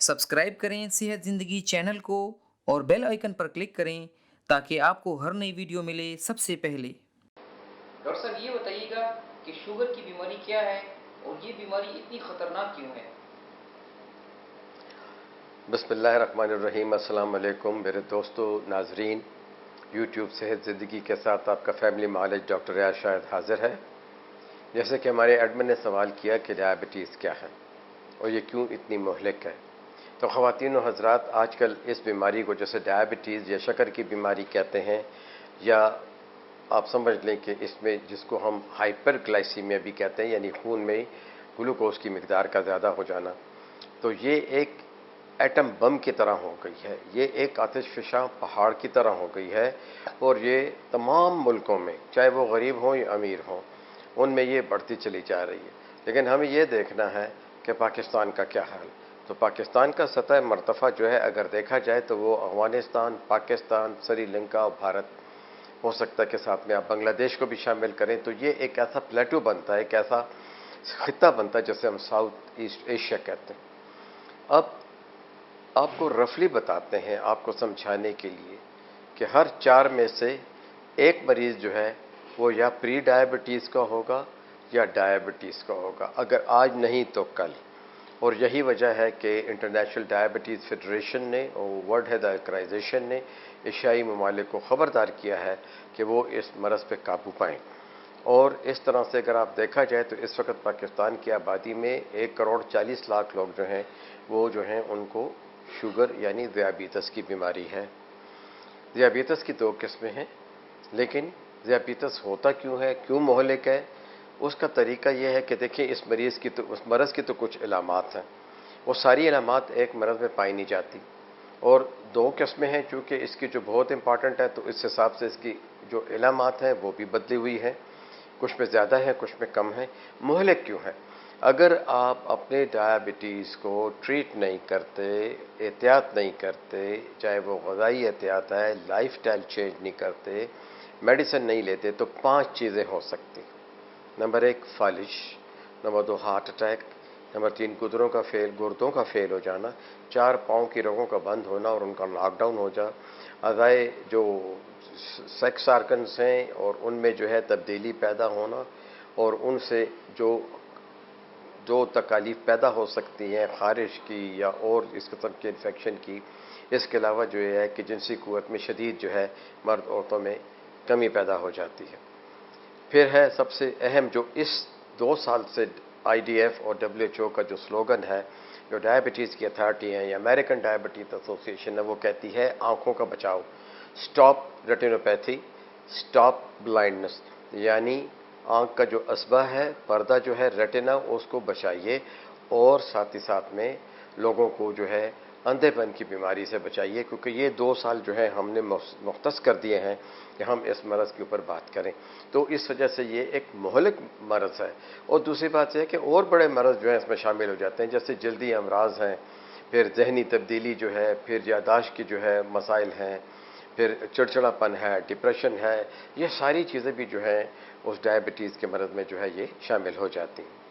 Subscribe करें सेहत ज़िंदगी चैनल को और बेल आइकन पर क्लिक करें ताकि आपको हर नई वीडियो मिले सबसे पहले। डॉक्टर साहब ये बताइएगा कि शुगर की बीमारी क्या है और ये बीमारी इतनी ख़तरनाक क्यों है? बिस्मिल्लाहिर्रहमानिर्रहीम। अस्सलाम वालेकुम मेरे दोस्तों नाजरीन। यूट्यूब सेहत ज़िंदगी के साथ आपका फैमिली मालिज डॉक्टर रियाज शाहिद हाजिर है। जैसे कि हमारे एडमिन ने सवाल किया कि डायबिटीज़ क्या है और ये क्यों इतनी मुहलिक है, तो ख़वातीन और हज़रात, आजकल इस बीमारी को जैसे डायबिटीज़ या शक्कर की बीमारी कहते हैं, या आप समझ लें कि इसमें जिसको हम हाइपर ग्लाइसीमिया भी कहते हैं, यानी खून में ग्लूकोज की मिकदार का ज़्यादा हो जाना, तो ये एक एटम बम की तरह हो गई है। ये एक आतिशफ़शा पहाड़ की तरह हो गई है और ये तमाम मुल्कों में, चाहे वो गरीब हों या अमीर हों, उनमें ये बढ़ती चली जा रही है। लेकिन हमें ये देखना है कि पाकिस्तान का क्या हाल। तो पाकिस्तान का सतह मरतफ़ा जो है, अगर देखा जाए तो वो अफ़गानिस्तान, पाकिस्तान, श्रीलंका और भारत, हो सकता है कि साथ में आप बांग्लादेश को भी शामिल करें, तो ये एक ऐसा प्लेटो बनता है, एक ऐसा खित्ता बनता है जिसे हम साउथ ईस्ट एशिया कहते हैं। अब आपको रफली बताते हैं, आपको समझाने के लिए, कि हर 4 में से एक मरीज़ जो है वो या प्री डायबिटीज़ का होगा या डायबिटीज़ का होगा, अगर आज नहीं तो कल। और यही वजह है कि इंटरनेशनल डायबिटीज़ फेडरेशन ने और वर्ल्ड हेल्थ ऑर्गेनाइजेशन ने एशियाई ममालिक को ख़बरदार किया है कि वो इस मरज़ पे काबू पाएँ। और इस तरह से अगर आप देखा जाए तो इस वक्त पाकिस्तान की आबादी में 1,40,00,000 लोग जो हैं वो जो हैं उनको शुगर यानी ज़ियाबीतस की बीमारी है। ज़ियाबीतस की 2 किस्में हैं, लेकिन ज़ियाबीतस होता क्यों है, क्यों मुहलिक है, उसका तरीका यह है कि देखिए, इस मरज़ की तो कुछ इलामात हैं। वो सारी इलामात एक मरज़ में पाई नहीं जाती, और 2 किस्में हैं। चूँकि इसकी जो बहुत इंपॉर्टेंट है, तो इस हिसाब से इसकी जो इलामात हैं वो भी बदली हुई हैं, कुछ में ज़्यादा है, कुछ में कम है। मुहलिक क्यों है? अगर आप अपने डायबिटीज़ को ट्रीट नहीं करते, एहतियात नहीं करते, चाहे वो ग़िज़ाई एहतियात है, लाइफ़स्टाइल चेंज नहीं करते, मेडिसिन नहीं लेते, तो 5 चीज़ें हो सकती। नंबर 1 फालिश, नंबर 2 हार्ट अटैक, नंबर 3 गुर्दों का फेल हो जाना, 4 पाँव की रगों का बंद होना और उनका लॉकडाउन हो जा, अज़ाए जो सेक्स आर्गन्स हैं और उनमें जो है तब्दीली पैदा होना, और उनसे जो जो तकालीफ पैदा हो सकती हैं ख़ारिश की या और इस किस्म के इन्फेक्शन की। इसके अलावा जो है कि जिनसी क़ुव्वत में शदीद जो है मर्द औरतों में कमी पैदा हो जाती है। फिर है सबसे अहम, जो इस 2 साल से IDF और WHO का जो स्लोगन है, जो डायबिटीज़ की अथॉरिटी है या अमेरिकन डायबिटीज़ एसोसिएशन है, वो कहती है आँखों का बचाव, स्टॉप रेटिनोपैथी, स्टॉप ब्लाइंडनेस, यानी आँख का जो असबा है, पर्दा जो है रेटिना, उसको बचाइए, और साथ ही साथ में लोगों को जो है अंधेपन की बीमारी से बचाइए, क्योंकि ये 2 साल जो है हमने मुख्तस कर दिए हैं कि हम इस मरज़ के ऊपर बात करें। तो इस वजह से ये एक मुहलिक मरज़ है। और दूसरी बात यह है कि और बड़े मरज़ जो हैं इसमें शामिल हो जाते हैं, जैसे जल्दी अमराज हैं, फिर जहनी तब्दीली जो है, फिर यादाश्त की जो है मसाइल हैं, फिर चिड़चिड़ापन है, डिप्रेशन है। ये सारी चीज़ें भी जो हैं उस डायबिटीज़ के मरज़ में जो है ये शामिल हो जाती हैं।